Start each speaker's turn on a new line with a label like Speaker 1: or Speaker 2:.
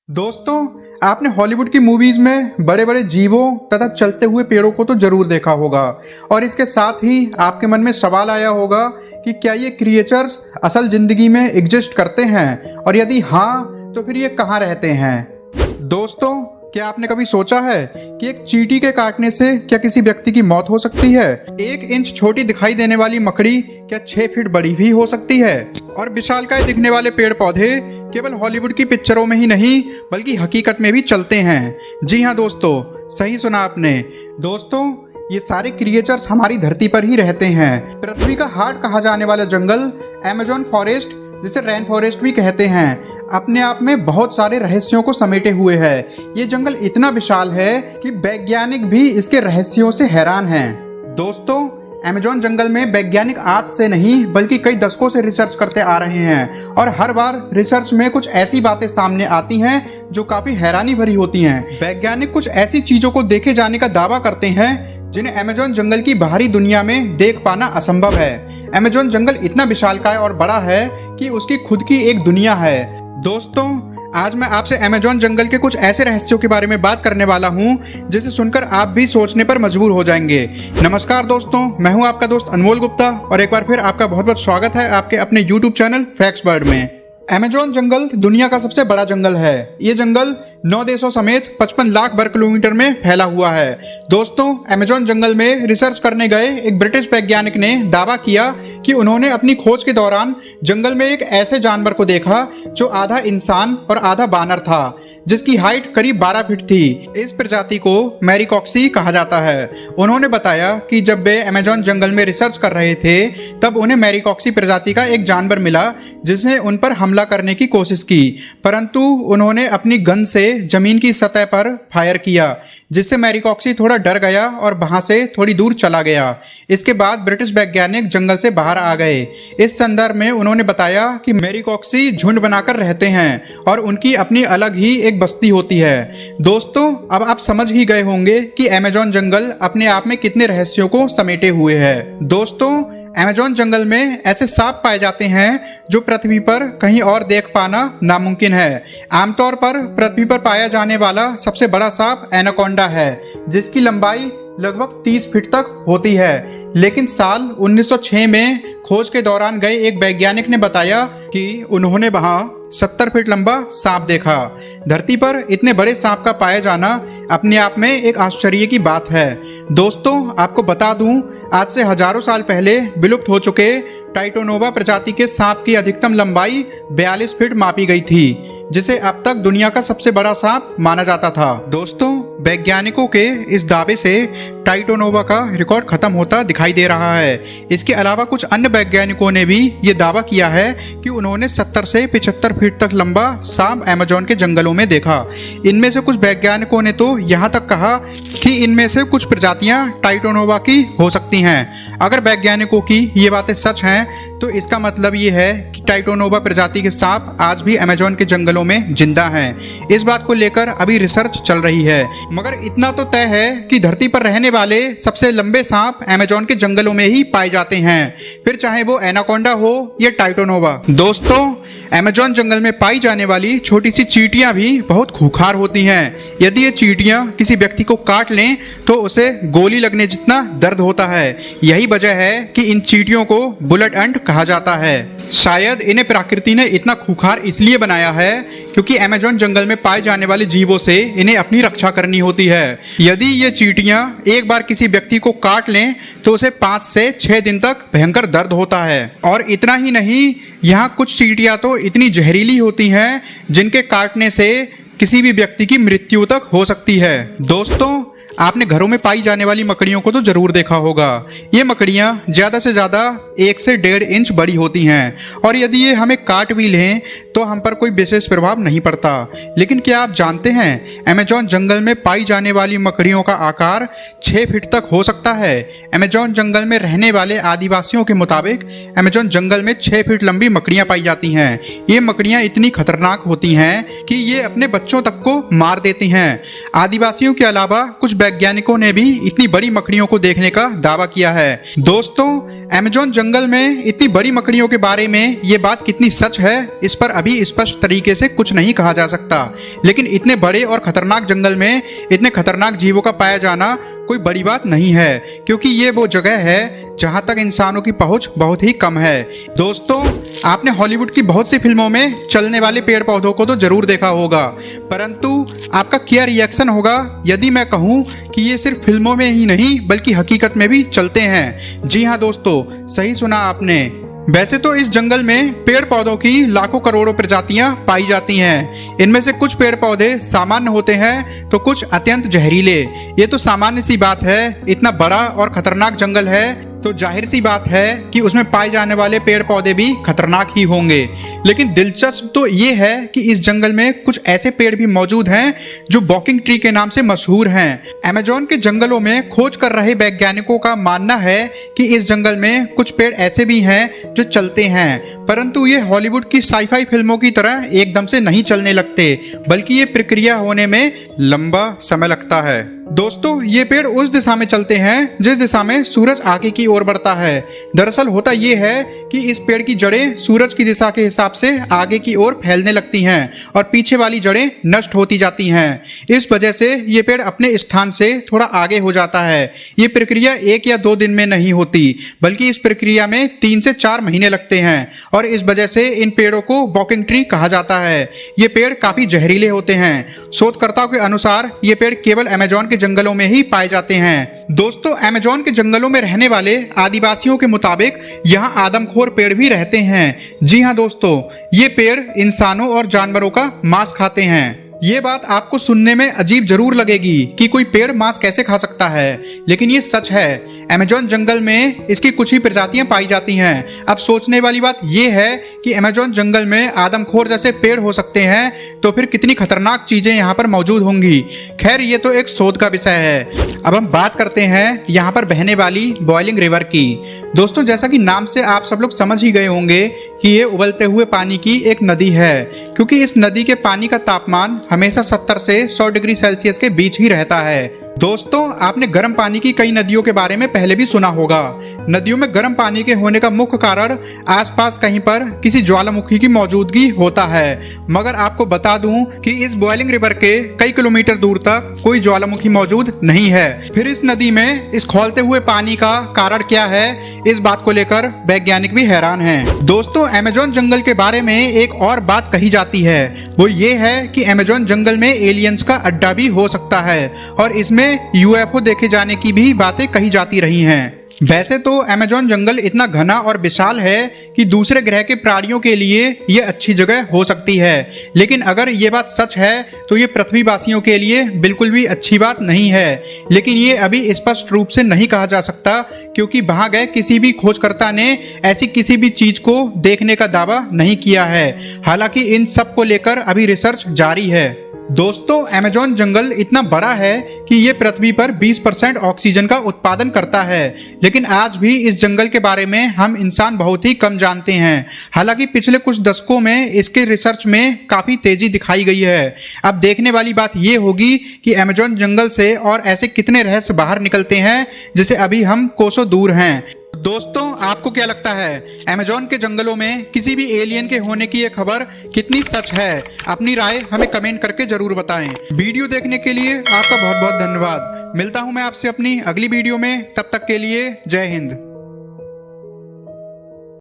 Speaker 1: दोस्तों, आपने हॉलीवुड की मूवीज में बड़े बड़े जीवों तथा चलते हुए पेड़ों को तो जरूर देखा होगा और इसके साथ ही आपके मन में सवाल आया होगा कि क्या ये क्रिएचर्स असल जिंदगी में एग्जिस्ट करते हैं और यदि हाँ तो फिर ये कहाँ रहते हैं। दोस्तों, क्या आपने कभी सोचा है कि एक चींटी के काटने से क्या किसी व्यक्ति की मौत हो सकती है? 1 इंच छोटी दिखाई देने वाली मकड़ी क्या 6 फीट बड़ी भी हो सकती है? और विशालकाय दिखने वाले पेड़ पौधे केवल हॉलीवुड की पिक्चरों में ही नहीं बल्कि हकीकत में भी चलते हैं। जी हाँ दोस्तों, सही सुना आपने। दोस्तों, ये सारे क्रिएचर्स हमारी धरती पर ही रहते हैं। पृथ्वी का हार्ट कहा जाने वाला जंगल अमेजोन फॉरेस्ट, जिसे रेन फॉरेस्ट भी कहते हैं, अपने आप में बहुत सारे रहस्यों को समेटे हुए है। ये जंगल इतना विशाल है कि वैज्ञानिक भी इसके रहस्यों से हैरान हैं। दोस्तों, अमेजोन जंगल में वैज्ञानिक आज से नहीं बल्कि कई दशकों से रिसर्च करते आ रहे हैं और हर बार रिसर्च में कुछ ऐसी बातें सामने आती हैं जो काफी हैरानी भरी होती हैं। वैज्ञानिक कुछ ऐसी चीजों को देखे जाने का दावा करते हैं जिन्हें अमेजोन जंगल की बाहरी दुनिया में देख पाना असंभव है। अमेजोन जंगल इतना विशालकाय और बड़ा है कि उसकी खुद की एक दुनिया है। दोस्तों, आज मैं आपसे अमेजोन जंगल के कुछ ऐसे रहस्यों के बारे में बात करने वाला हूं जिसे सुनकर आप भी सोचने पर मजबूर हो जाएंगे। नमस्कार दोस्तों, मैं हूं आपका दोस्त अनमोल गुप्ता और एक बार फिर आपका बहुत बहुत स्वागत है आपके अपने YouTube चैनल फैक्ट्स वर्ल्ड में। अमेजोन जंगल दुनिया का सबसे बड़ा जंगल है। ये जंगल 9 देशों समेत 55 लाख वर्ग किलोमीटर में फैला हुआ है। दोस्तों, अमेजोन जंगल में रिसर्च करने गए एक ब्रिटिश वैज्ञानिक ने दावा किया कि उन्होंने अपनी खोज के दौरान जंगल में एक ऐसे जानवर को देखा जो आधा इंसान और आधा बानर था, जिसकी हाइट करीब 12 फीट थी। इस प्रजाति को मैरीकॉक्सी कहा जाता है। उन्होंने बताया कि जब वे अमेजोन जंगल में रिसर्च कर रहे थे तब उन्हें मैरीकॉक्सी प्रजाति का एक जानवर मिला जिसने उन पर हमला करने की कोशिश की, परंतु उन्होंने अपनी गन से जमीन की सतह पर फायर किया, जिससे मैरीकॉक्सी थोड़ा डर गया और वहां से थोड़ी दूर चला गया। इसके बाद ब्रिटिश वैज्ञानिक जंगल से बाहर आ गए। इस संदर्भ में उन्होंने बताया कि मैरीकॉक्सी झुंड बनाकर रहते हैं और उनकी अपनी अलग ही एक बस्ती होती है। दोस्तों, अब आप समझ ही गए होंगे कि अमेजोन जंगल अपने आप में कितने रहस्यों को समेटे हुए है। दोस्तों, अमेजोन जंगल में ऐसे सांप पाए जाते हैं जो पृथ्वी पर कहीं और देख पाना नामुमकिन है। आमतौर पर पृथ्वी पर पाया जाने वाला सबसे बड़ा सांप एनाकोंडा है, जिसकी लंबाई लगभग 30 फीट तक होती है। लेकिन साल 1906 में खोज के दौरान गए एक वैज्ञानिक ने बताया कि उन्होंने वहां 70 फीट लंबा सांप देखा। धरती पर इतने बड़े सांप का पाया जाना अपने आप में एक आश्चर्य की बात है। दोस्तों, आपको बता दूं, आज से हजारों साल पहले विलुप्त हो चुके टाइटोनोवा प्रजाति के सांप की अधिकतम लंबाई 42 फीट मापी गई थी, जिसे अब तक दुनिया का सबसे बड़ा सांप माना जाता था। दोस्तों, वैज्ञानिकों के इस दावे से टाइटोनोवा का रिकॉर्ड खत्म होता दिखाई दे रहा है। इसके अलावा कुछ अन्य वैज्ञानिकों ने भी ये दावा किया है कि उन्होंने 70 से 75 फीट तक लंबा सांप अमेजोन के जंगलों में देखा। इनमें से कुछ वैज्ञानिकों ने तो यहाँ तक कहा कि इनमें से कुछ प्रजातियां टाइटोनोवा की हो सकती हैं। अगर वैज्ञानिकों की ये बातें सच हैं तो इसका मतलब ये है कि टाइटोनोवा प्रजाति के सांप आज भी अमेजोन के जंगलों में जिंदा हैं। इस बात को लेकर अभी रिसर्च चल रही है, मगर इतना तो तय है कि धरती पर रहने वाले सबसे लंबे सांप अमेजोन के जंगलों में ही पाए जाते हैं, फिर चाहे वो एनाकोंडा हो या टाइटोनोवा। दोस्तों, अमेजोन जंगल में पाई जाने वाली छोटी सी चींटियां भी बहुत खूंखार होती हैं। यदि ये चींटियां किसी व्यक्ति को काट लें तो उसे गोली लगने जितना दर्द होता है। यही वजह है कि इन चींटियों को बुलेट एंट कहा जाता है। शायद इन्हें प्रकृति ने इतना खूंखार इसलिए बनाया है क्योंकि अमेजोन जंगल में पाए जाने वाले जीवों से इन्हें अपनी रक्षा करनी होती है। यदि ये चींटियां एक बार किसी व्यक्ति को काट लें तो उसे 5 से 6 दिन तक भयंकर दर्द होता है। और इतना ही नहीं, यहाँ कुछ चींटियां तो इतनी जहरीली होती हैं जिनके काटने से किसी भी व्यक्ति की मृत्यु तक हो सकती है। दोस्तों, आपने घरों में पाई जाने वाली मकड़ियों को तो जरूर देखा होगा। ये मकड़ियाँ ज़्यादा से ज़्यादा 1 से 1.5 इंच बड़ी होती हैं और यदि ये हमें काट भी लें तो हम पर कोई विशेष प्रभाव नहीं पड़ता। लेकिन क्या आप जानते हैं, अमेजोन जंगल में पाई जाने वाली मकड़ियों का आकार 6 फीट तक हो सकता है। अमेजोन जंगल में रहने वाले आदिवासियों के मुताबिक अमेजोन जंगल में 6 फीट लंबी मकड़ियाँ पाई जाती हैं। ये मकड़ियाँ इतनी खतरनाक होती हैं कि ये अपने बच्चों तक को मार देती हैं। आदिवासियों के अलावा कुछ वैज्ञानिकों ने भी इतनी बड़ी मकड़ियों को देखने का दावा किया है। दोस्तों, अमेजोन जंगल जंगल में इतनी बड़ी मकड़ियों के बारे में ये बात कितनी सच है, इस पर अभी स्पष्ट तरीके से कुछ नहीं कहा जा सकता। लेकिन इतने बड़े और खतरनाक जंगल में इतने खतरनाक जीवों का पाया जाना कोई बड़ी बात नहीं है, क्योंकि ये वो जगह है जहां तक इंसानों की पहुंच बहुत ही कम है। दोस्तों, आपने हॉलीवुड की बहुत सी फिल्मों में चलने वाले पेड़ पौधों को तो जरूर देखा होगा, परंतु आपका क्या रिएक्शन होगा यदि मैं कहूं कि ये सिर्फ फिल्मों में ही नहीं बल्कि हकीकत में भी चलते हैं। जी हाँ दोस्तों, सही सुना आपने। वैसे तो इस जंगल में पेड़ पौधों की लाखों करोड़ों प्रजातियां पाई जाती हैं। इनमें से कुछ पेड़ पौधे सामान्य होते हैं तो कुछ अत्यंत जहरीले। ये तो सामान्य सी बात है, इतना बड़ा और खतरनाक जंगल है तो जाहिर सी बात है कि उसमें पाए जाने वाले पेड़ पौधे भी खतरनाक ही होंगे। लेकिन दिलचस्प तो ये है कि इस जंगल में कुछ ऐसे पेड़ भी मौजूद हैं जो वॉकिंग ट्री के नाम से मशहूर हैं। अमेज़न के जंगलों में खोज कर रहे वैज्ञानिकों का मानना है कि इस जंगल में कुछ पेड़ ऐसे भी हैं जो चलते हैं, परंतु ये हॉलीवुड की साई-फाई फिल्मों की तरह एकदम से नहीं चलने लगते, बल्कि ये प्रक्रिया होने में लंबा समय लगता है। दोस्तों, ये पेड़ उस दिशा में चलते हैं जिस दिशा में सूरज आगे की ओर बढ़ता है। दरअसल होता ये है कि इस पेड़ की जड़ें सूरज की दिशा के हिसाब से आगे की ओर फैलने लगती हैं और पीछे वाली जड़ें नष्ट होती जाती हैं। इस वजह से ये पेड़ अपने स्थान से थोड़ा आगे हो जाता है। ये प्रक्रिया 1 या 2 दिन में नहीं होती, बल्कि इस प्रक्रिया में 3 से 4 महीने लगते हैं और इस वजह से इन पेड़ों को वॉकिंग ट्री कहा जाता है। ये पेड़ काफी जहरीले होते हैं। शोधकर्ताओं के अनुसार ये पेड़ केवल अमेज़न के जंगलों में ही पाए जाते हैं। दोस्तों, अमेज़न के जंगलों में रहने वाले आदिवासियों के मुताबिक यहाँ आदमखोर पेड़ भी रहते हैं। जी हाँ दोस्तों, ये पेड़ इंसानों और जानवरों का मांस खाते हैं। ये बात आपको सुनने में अजीब जरूर लगेगी कि कोई पेड़ मांस कैसे खा सकता है, लेकिन ये सच है। अमेज़न जंगल में इसकी कुछ ही प्रजातियां पाई जाती हैं। अब सोचने वाली बात यह है कि अमेज़न जंगल में आदमखोर जैसे पेड़ हो सकते हैं, तो फिर कितनी खतरनाक चीजें यहाँ पर मौजूद होंगी। खैर, ये तो एक शोध का विषय है। अब हम बात करते हैं यहाँ पर बहने वाली बॉइलिंग रिवर की। दोस्तों, जैसा कि नाम से आप सब लोग समझ ही गए होंगे कि ये उबलते हुए पानी की एक नदी है, क्योंकि इस नदी के पानी का तापमान हमेशा 70 से 100 डिग्री सेल्सियस के बीच ही रहता है। दोस्तों, आपने गर्म पानी की कई नदियों के बारे में पहले भी सुना होगा। नदियों में गर्म पानी के होने का मुख्य कारण आसपास कहीं पर किसी ज्वालामुखी की मौजूदगी होता है, मगर आपको बता दूं कि इस बॉइलिंग रिवर के कई किलोमीटर दूर तक कोई ज्वालामुखी मौजूद नहीं है। फिर इस नदी में इस खौलते हुए पानी का कारण क्या है, इस बात को लेकर वैज्ञानिक भी हैरान हैं। दोस्तों, अमेज़न जंगल के बारे में एक और बात कही जाती है, वो ये है कि अमेज़न जंगल में एलियंस का अड्डा भी हो सकता है और इसमें यूएफओ देखे जाने की भी बातें कही जाती रही हैं। वैसे तो अमेज़न जंगल इतना घना और विशाल है कि दूसरे ग्रह के प्राणियों के लिए ये अच्छी जगह हो सकती है, लेकिन अगर ये बात सच है तो ये पृथ्वीवासियों के लिए बिल्कुल भी अच्छी बात नहीं है। लेकिन ये अभी स्पष्ट रूप से नहीं कहा जा सकता, क्योंकि वहां गए किसी भी खोजकर्ता ने ऐसी किसी भी चीज को देखने का दावा नहीं किया है। हालांकि इन सब को लेकर अभी रिसर्च जारी है। दोस्तों, अमेज़न जंगल इतना बड़ा है कि ये पृथ्वी पर 20% ऑक्सीजन का उत्पादन करता है, लेकिन आज भी इस जंगल के बारे में हम इंसान बहुत ही कम जानते हैं। हालांकि पिछले कुछ दशकों में इसके रिसर्च में काफ़ी तेजी दिखाई गई है। अब देखने वाली बात ये होगी कि अमेज़न जंगल से और ऐसे कितने रहस्य बाहर निकलते हैं जिसे अभी हम कोसों दूर हैं। दोस्तों, आपको क्या लगता है, अमेज़न के जंगलों में किसी भी एलियन के होने की ये खबर कितनी सच है? अपनी राय हमें कमेंट करके जरूर बताएं। वीडियो देखने के लिए आपका बहुत बहुत धन्यवाद। मिलता हूं मैं आपसे अपनी अगली वीडियो में, तब तक के लिए जय हिंद।